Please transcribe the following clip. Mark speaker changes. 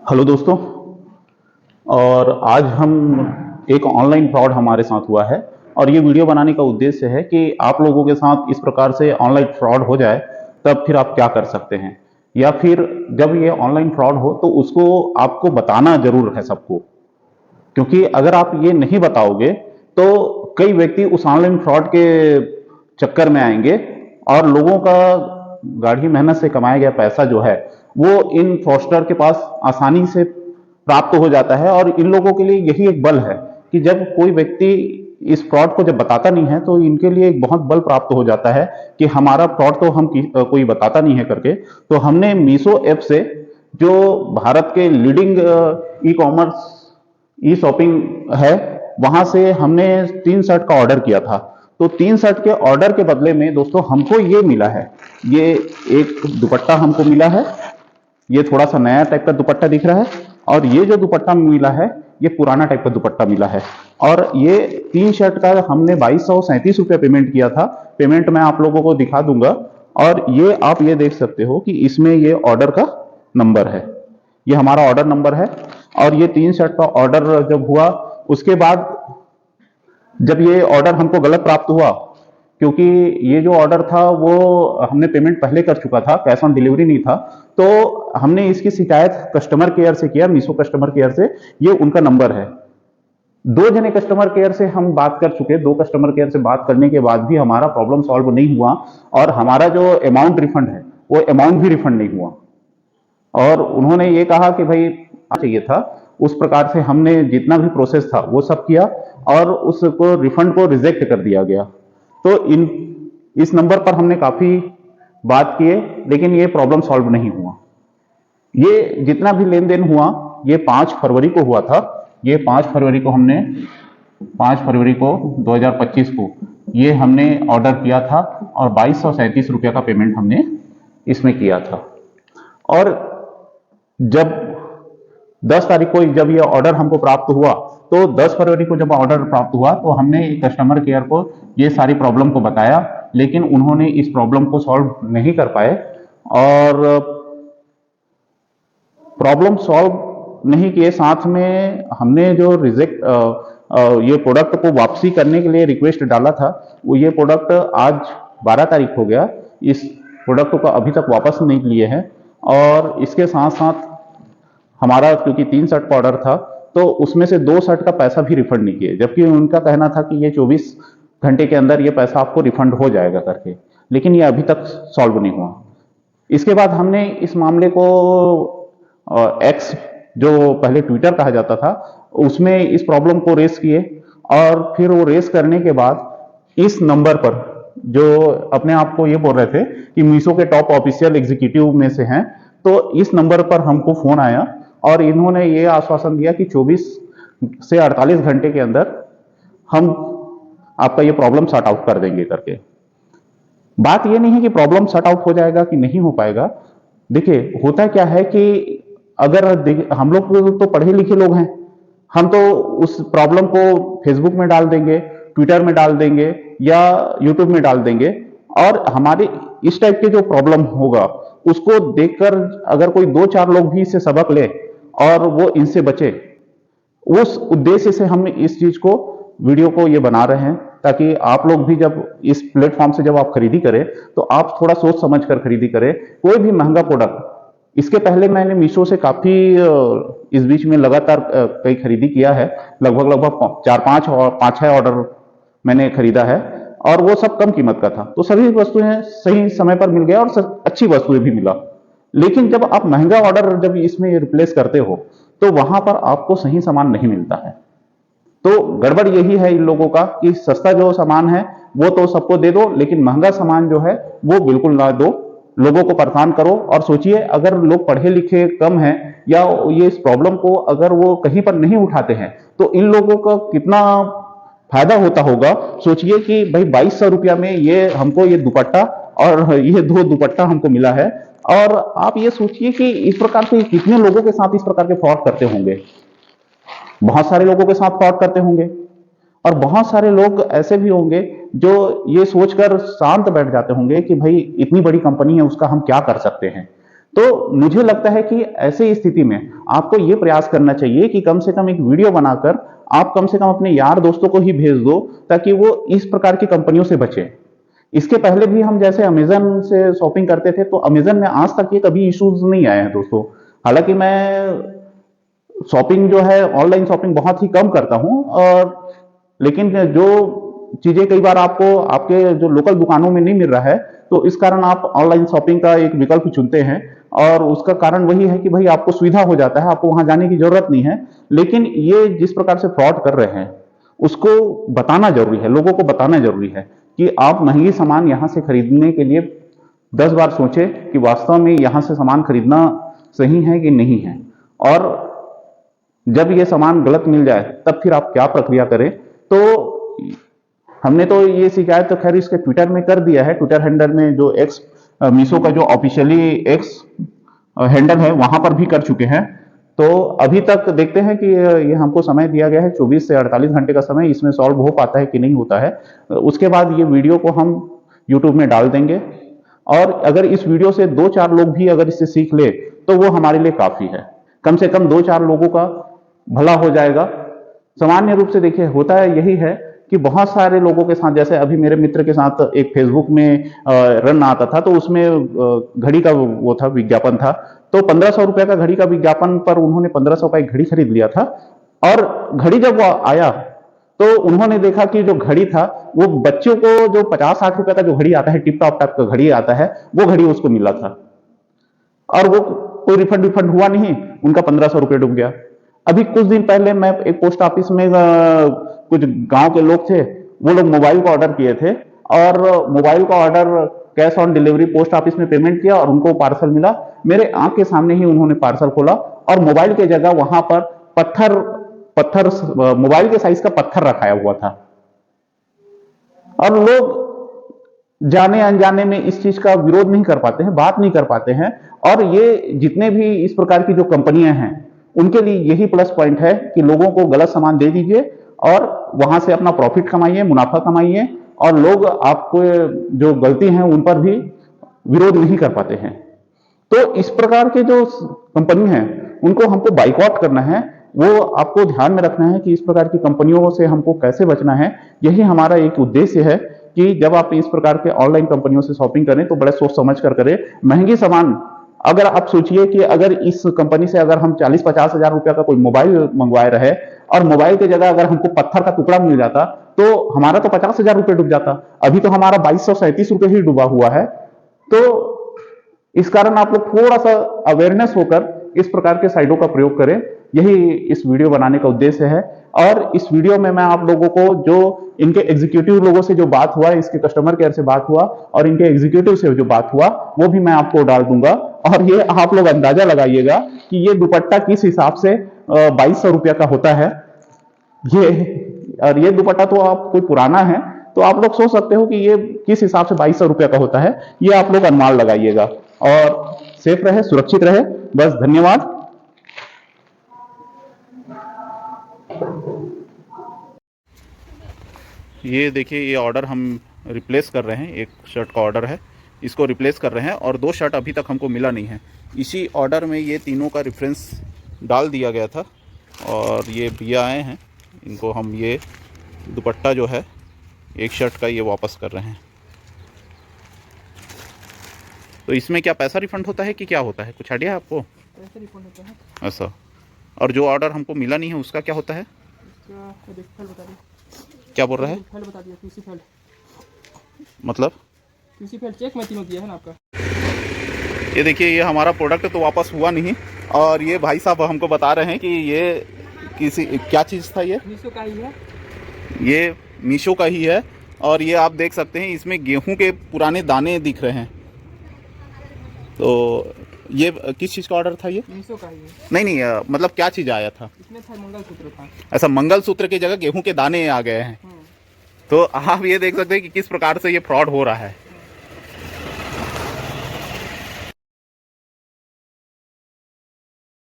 Speaker 1: Hello दोस्तों। और आज हम एक ऑनलाइन फ्रॉड हमारे साथ हुआ है और ये वीडियो बनाने का उद्देश्य है कि आप लोगों के साथ इस प्रकार से ऑनलाइन फ्रॉड हो जाए तब फिर आप क्या कर सकते हैं, या फिर जब ये ऑनलाइन फ्रॉड हो तो उसको आपको बताना जरूर है सबको। क्योंकि अगर आप ये नहीं बताओगे तो कई व्यक्ति उस ऑनलाइन फ्रॉड के चक्कर में आएंगे और लोगों का गाढ़ी मेहनत से कमाया गया पैसा जो है वो इन फ्रॉडस्टर के पास आसानी से प्राप्त हो जाता है। और इन लोगों के लिए यही एक बल है कि जब कोई व्यक्ति इस फ्रॉड को जब बताता नहीं है तो इनके लिए एक बहुत बल प्राप्त हो जाता है कि हमारा फ्रॉड तो हम कोई बताता नहीं है करके। तो हमने मीशो ऐप से, जो भारत के लीडिंग ई कॉमर्स ई शॉपिंग है, वहां से हमने 3 शर्ट का ऑर्डर किया था। तो 3 शर्ट के ऑर्डर के बदले में दोस्तों हमको ये मिला है, ये एक दुपट्टा हमको मिला है। ये थोड़ा सा नया टाइप का दुपट्टा दिख रहा है और ये जो दुपट्टा मिला है ये पुराना टाइप का दुपट्टा मिला है। और ये 3 शर्ट का हमने 2237 रुपया पेमेंट किया था। पेमेंट मैं आप लोगों को दिखा दूंगा। और ये आप ये देख सकते हो कि इसमें ये ऑर्डर का नंबर है, ये हमारा ऑर्डर नंबर है। और ये 3 शर्ट का ऑर्डर जब हुआ उसके बाद जब ये ऑर्डर हमको गलत प्राप्त हुआ, क्योंकि ये जो ऑर्डर था वो हमने पेमेंट पहले कर चुका था, कैश ऑन डिलीवरी नहीं था। तो हमने इसकी शिकायत कस्टमर केयर से किया, मीशो कस्टमर केयर से। ये उनका नंबर है। 2 जने कस्टमर केयर से हम बात कर चुके, 2 कस्टमर केयर से बात करने के बाद भी हमारा प्रॉब्लम सॉल्व नहीं हुआ और हमारा जो अमाउंट रिफंड है वो अमाउंट भी रिफंड नहीं हुआ। और उन्होंने ये कहा कि भाई चाहिए था। उस प्रकार से हमने जितना भी प्रोसेस था वो सब किया और उसको रिफंड को रिजेक्ट कर दिया गया। तो इस नंबर पर हमने काफी बात किए लेकिन ये प्रॉब्लम सॉल्व नहीं हुआ। ये जितना भी लेन देन हुआ ये 5 फरवरी को हुआ था। ये 5 फरवरी को हमने 5 फरवरी को 2025 को ये हमने ऑर्डर किया था और 2237 रुपया का पेमेंट हमने इसमें किया था। और जब 10 तारीख को जब ये ऑर्डर हमको प्राप्त हुआ तो 10 फरवरी को जब ऑर्डर प्राप्त हुआ तो हमने कस्टमर केयर को ये सारी प्रॉब्लम को बताया, लेकिन उन्होंने इस प्रॉब्लम को सॉल्व नहीं कर पाए। और प्रॉब्लम सॉल्व नहीं किए, साथ में हमने जो रिजेक्ट ये प्रोडक्ट को वापसी करने के लिए रिक्वेस्ट डाला था, वो ये प्रोडक्ट आज 12 तारीख हो गया, इस प्रोडक्ट को अभी तक वापस नहीं लिए हैं। और इसके साथ साथ हमारा क्योंकि 3 शर्ट का ऑर्डर था तो उसमें से 2 शर्ट का पैसा भी रिफंड नहीं किए, जबकि उनका कहना था कि ये 24 घंटे के अंदर ये पैसा आपको रिफंड हो जाएगा करके, लेकिन ये अभी तक सॉल्व नहीं हुआ। इसके बाद हमने इस मामले को एक्स, जो पहले ट्विटर कहा जाता था, उसमें इस प्रॉब्लम को रेस किए। और फिर वो रेस करने के बाद इस नंबर पर, जो अपने आप को ये बोल रहे थे कि मीशो के टॉप ऑफिशियल एग्जीक्यूटिव में से हैं, तो इस नंबर पर हमको फोन आया और इन्होंने ये आश्वासन दिया कि 24 से 48 घंटे के अंदर हम आपका ये प्रॉब्लम सॉर्ट आउट कर देंगे करके। बात ये नहीं है कि प्रॉब्लम सॉर्ट आउट हो जाएगा कि नहीं हो पाएगा। देखिए होता क्या है कि अगर हम लोग तो पढ़े लिखे लोग हैं, हम तो उस प्रॉब्लम को फेसबुक में डाल देंगे, ट्विटर में डाल देंगे या यूट्यूब में डाल देंगे। और हमारे इस टाइप के जो प्रॉब्लम होगा उसको देखकर अगर कोई 2-4 लोग भी इससे सबक ले और वो इनसे बचे, उस उद्देश्य से हम इस चीज को, वीडियो को ये बना रहे हैं ताकि आप लोग भी जब इस प्लेटफॉर्म से जब आप खरीदी करें तो आप थोड़ा सोच समझ कर खरीदी करें। कोई भी महंगा प्रोडक्ट, इसके पहले मैंने मीशो से काफी इस बीच में लगातार कई खरीदी किया है, लगभग 4-5 और 5-6 ऑर्डर मैंने खरीदा है और वो सब कम कीमत का था। तो सभी वस्तुएं सही समय पर मिल गया और अच्छी वस्तुएं भी मिला। लेकिन जब आप महंगा ऑर्डर जब इसमें रिप्लेस करते हो तो वहां पर आपको सही सामान नहीं मिलता है। तो गड़बड़ यही है इन लोगों का कि सस्ता जो सामान है वो तो सबको दे दो, लेकिन महंगा सामान जो है वो बिल्कुल ना दो। लोगों को परेशान करो। और सोचिए अगर लोग पढ़े लिखे कम हैं या ये इस प्रॉब्लम को अगर वो कहीं पर नहीं उठाते हैं तो इन लोगों का कितना फायदा होता होगा। सोचिए कि भाई 2200 रुपया में ये हमको ये दुपट्टा और ये 2 दुपट्टा हमको मिला है। और आप ये सोचिए कि इस प्रकार से कितने लोगों के साथ इस प्रकार के फ्रॉड करते होंगे। बहुत सारे लोगों के साथ फ्रॉड करते होंगे और बहुत सारे लोग ऐसे भी होंगे जो ये सोचकर शांत बैठ जाते होंगे कि भाई इतनी बड़ी कंपनी है उसका हम क्या कर सकते हैं। तो मुझे लगता है कि ऐसी स्थिति में आपको ये प्रयास करना चाहिए कि कम से कम एक वीडियो बनाकर आप कम से कम अपने यार दोस्तों को ही भेज दो, ताकि वो इस प्रकार की कंपनियों से बचे। इसके पहले भी हम जैसे अमेजन से शॉपिंग करते थे, तो अमेजन में आज तक ये कभी इश्यूज नहीं आए हैं दोस्तों। हालांकि मैं शॉपिंग जो है, ऑनलाइन शॉपिंग बहुत ही कम करता हूं, और लेकिन जो चीजें कई बार आपको आपके जो लोकल दुकानों में नहीं मिल रहा है, तो इस कारण आप ऑनलाइन शॉपिंग का एक विकल्प चुनते हैं, और उसका कारण वही है कि भाई आपको सुविधा हो जाता है, आपको वहां जाने की जरूरत नहीं है। लेकिन ये जिस प्रकार से फ्रॉड कर रहे हैं, उसको बताना जरूरी है, लोगों को बताना जरूरी है कि आप महंगी सामान यहां से खरीदने के लिए 10 बार सोचें कि वास्तव में यहां से सामान खरीदना सही है कि नहीं है, और जब ये सामान गलत मिल जाए तब फिर आप क्या प्रक्रिया करें। तो हमने तो ये शिकायत तो खैर इसके ट्विटर में कर दिया है, ट्विटर हैंडल में, जो एक्स मीशो का जो ऑफिशियली एक्स हैंडल है वहां पर भी कर चुके हैं। तो अभी तक देखते हैं कि ये हमको समय दिया गया है 24 से 48 घंटे का समय, इसमें सॉल्व हो पाता है कि नहीं होता है। उसके बाद ये वीडियो को हम यूट्यूब में डाल देंगे, और अगर इस वीडियो से 2-4 लोग भी अगर इससे सीख ले तो वो हमारे लिए काफी है। कम से कम 2-4 लोगों का भला हो जाएगा। सामान्य रूप से देखिए होता है यही है कि बहुत सारे लोगों के साथ, जैसे अभी मेरे मित्र के साथ एक फेसबुक में रन आता था, तो उसमें घड़ी का वो था, विज्ञापन था। तो 1500 रुपए का घड़ी का विज्ञापन पर उन्होंने 1500 का एक घड़ी खरीद लिया था, और घड़ी जब वो आया तो उन्होंने देखा कि जो घड़ी था वो बच्चों को जो 50-60 रुपए का जो घड़ी आता है, टिप टॉप टाइप का घड़ी आता है, वो घड़ी उसको मिला था, और वो कोई रिफंड हुआ नहीं, उनका 1500 रुपये डूब गया। अभी कुछ दिन पहले मैं एक पोस्ट ऑफिस में कुछ गांव के लोग थे, वो लोग मोबाइल का ऑर्डर किए थे, और मोबाइल का order cash on delivery post office में पेमेंट किया, और उनको पार्सल मिला। मेरे आंख के सामने ही उन्होंने पार्सल खोला, और मोबाइल के जगह वहां पर पत्थर मोबाइल के साइज का पत्थर रखाया हुआ था। और लोग जाने अनजाने में इस चीज का विरोध नहीं कर पाते हैं, बात नहीं कर पाते हैं। और ये जितने भी इस प्रकार की जो कंपनियां हैं, उनके लिए यही प्लस पॉइंट है कि लोगों को गलत सामान दे दीजिए और वहां से अपना प्रॉफिट कमाइए, मुनाफा कमाइए, और लोग आपको जो गलती है उन पर भी विरोध नहीं कर पाते हैं। तो इस प्रकार के जो कंपनी है उनको हमको बाइकआउट करना है। वो आपको ध्यान में रखना है कि इस प्रकार की कंपनियों से हमको कैसे बचना है। यही हमारा एक उद्देश्य है कि जब आप इस प्रकार के ऑनलाइन कंपनियों से शॉपिंग करें तो बड़े सोच समझ कर करें। महंगी सामान, अगर आप सोचिए कि अगर इस कंपनी से अगर हम 40-50 हजार रुपया का कोई मोबाइल मंगवाए रहे, और मोबाइल की जगह अगर हमको पत्थर का टुकड़ा मिल जाता, तो हमारा तो 50 हजार रुपये डूब जाता। अभी तो हमारा 2237 रुपये ही डूबा हुआ है। तो इस कारण आप लोग थोड़ा सा अवेयरनेस होकर इस प्रकार के साइटों का प्रयोग करें। यही इस वीडियो बनाने का उद्देश्य है। और इस वीडियो में मैं आप लोगों को जो इनके एग्जीक्यूटिव लोगों से जो बात हुआ, इसके कस्टमर केयर से बात हुआ और इनके एग्जीक्यूटिव से जो बात हुआ, वो भी मैं आपको डाल दूंगा। और ये आप लोग अंदाजा लगाइएगा कि ये दुपट्टा किस हिसाब से 2200 रुपया का होता है। ये दुपट्टा तो आप कोई पुराना है, तो आप लोग सोच सकते हो कि ये किस हिसाब से 2200 रुपया का होता है। ये आप लोग अनुमान लगाइएगा। और सेफ रहे, सुरक्षित रहे। बस, धन्यवाद। ये देखिए, ये ऑर्डर हम रिप्लेस कर रहे हैं। एक शर्ट का ऑर्डर है, इसको रिप्लेस कर रहे हैं, और 2 शर्ट अभी तक हमको मिला नहीं है। इसी ऑर्डर में ये तीनों का रेफरेंस डाल दिया गया था, और ये भैया आए हैं, इनको हम ये दुपट्टा जो है एक शर्ट का ये वापस कर रहे हैं। तो इसमें क्या पैसा रिफंड होता है कि क्या होता है, कुछ आइडिया है आपको?
Speaker 2: पैसा रिफंड होता है
Speaker 1: ऐसा। और जो ऑर्डर हमको मिला नहीं है उसका क्या होता है? क्या बोल रहा है?
Speaker 2: फेल बता दिया, क्यूसी फेल।
Speaker 1: मतलब
Speaker 2: क्यूसी फेल चेक में तीनों दिया है ना आपका।
Speaker 1: ये देखिए, ये हमारा प्रोडक्ट तो वापस हुआ नहीं, और ये भाई साहब हमको बता रहे हैं कि ये किसी क्या चीज़ था, ये
Speaker 2: मीशो का ही है।
Speaker 1: ये मीशो का ही है। और ये आप देख सकते हैं, इसमें गेहूं के पुराने दाने दिख रहे हैं। तो ये किस चीज़ का ऑर्डर था ये?
Speaker 2: मीशो का ही है।
Speaker 1: नहीं, मतलब क्या चीज़ आया था
Speaker 2: इसमें था मंगलसूत्र था।
Speaker 1: ऐसा? मंगलसूत्र की जगह गेहूं के दाने आ गए हैं। तो आप ये देख सकते हैं कि किस प्रकार से ये फ्रॉड हो रहा है।